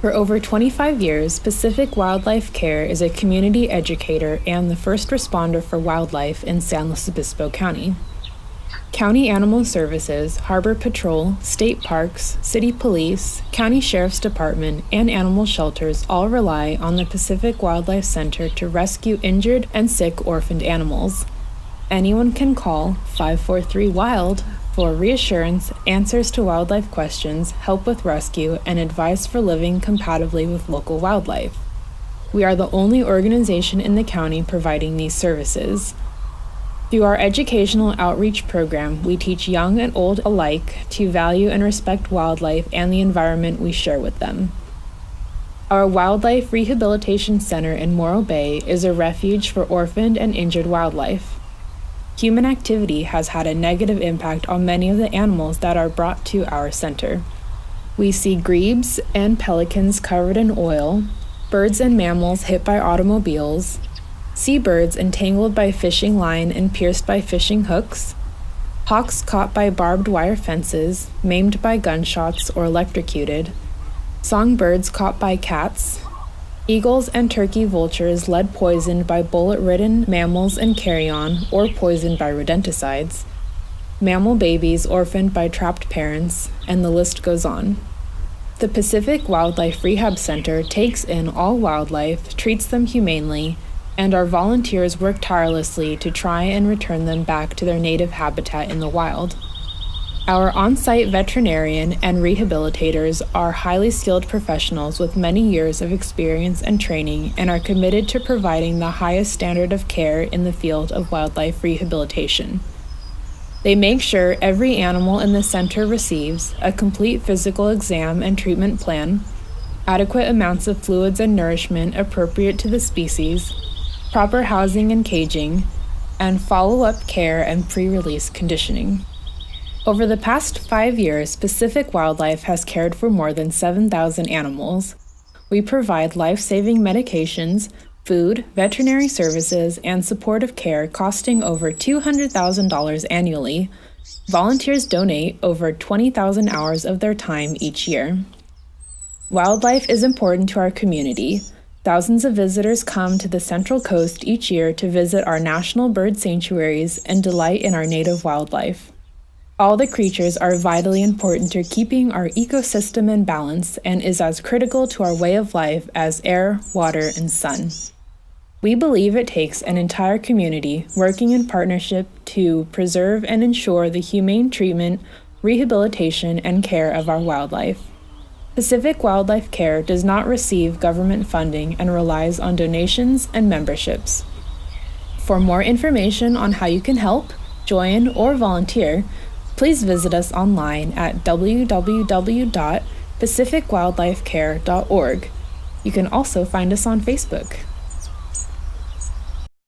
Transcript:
For over 25 years, Pacific Wildlife Care is a community educator and the first responder for wildlife in San Luis Obispo County. County Animal Services, Harbor Patrol, state parks, city police, county sheriff's department, and animal shelters all rely on the Pacific Wildlife Center to rescue injured and sick orphaned animals. Anyone can call 543-WILD for reassurance, answers to wildlife questions, help with rescue, and advice for living compatibly with local wildlife. We are the only organization in the county providing these services. Through our educational outreach program, we teach young and old alike to value and respect wildlife and the environment we share with them. Our Wildlife Rehabilitation Center in Morro Bay is a refuge for orphaned and injured wildlife. Human activity has had a negative impact on many of the animals that are brought to our center. We see grebes and pelicans covered in oil, birds and mammals hit by automobiles, seabirds entangled by fishing line and pierced by fishing hooks, hawks caught by barbed wire fences, maimed by gunshots or electrocuted, songbirds caught by cats, eagles and turkey vultures lead poisoned by bullet-ridden mammals and carrion or poisoned by rodenticides, mammal babies orphaned by trapped parents, and the list goes on. The Pacific Wildlife Rehab Center takes in all wildlife, treats them humanely, and our volunteers work tirelessly to try and return them back to their native habitat in the wild. Our on-site veterinarian and rehabilitators are highly skilled professionals with many years of experience and training and are committed to providing the highest standard of care in the field of wildlife rehabilitation. They make sure every animal in the center receives a complete physical exam and treatment plan, adequate amounts of fluids and nourishment appropriate to the species, proper housing and caging, and follow-up care and pre-release conditioning. Over the past 5 years, Pacific Wildlife has cared for more than 7,000 animals. We provide life-saving medications, food, veterinary services, and supportive care costing over $200,000 annually. Volunteers donate over 20,000 hours of their time each year. Wildlife is important to our community. Thousands of visitors come to the Central Coast each year to visit our national bird sanctuaries and delight in our native wildlife. All the creatures are vitally important to keeping our ecosystem in balance and is as critical to our way of life as air, water, and sun. We believe it takes an entire community working in partnership to preserve and ensure the humane treatment, rehabilitation, and care of our wildlife. Pacific Wildlife Care does not receive government funding and relies on donations and memberships. For more information on how you can help, join, or volunteer, please visit us online at www.pacificwildlifecare.org. You can also find us on Facebook.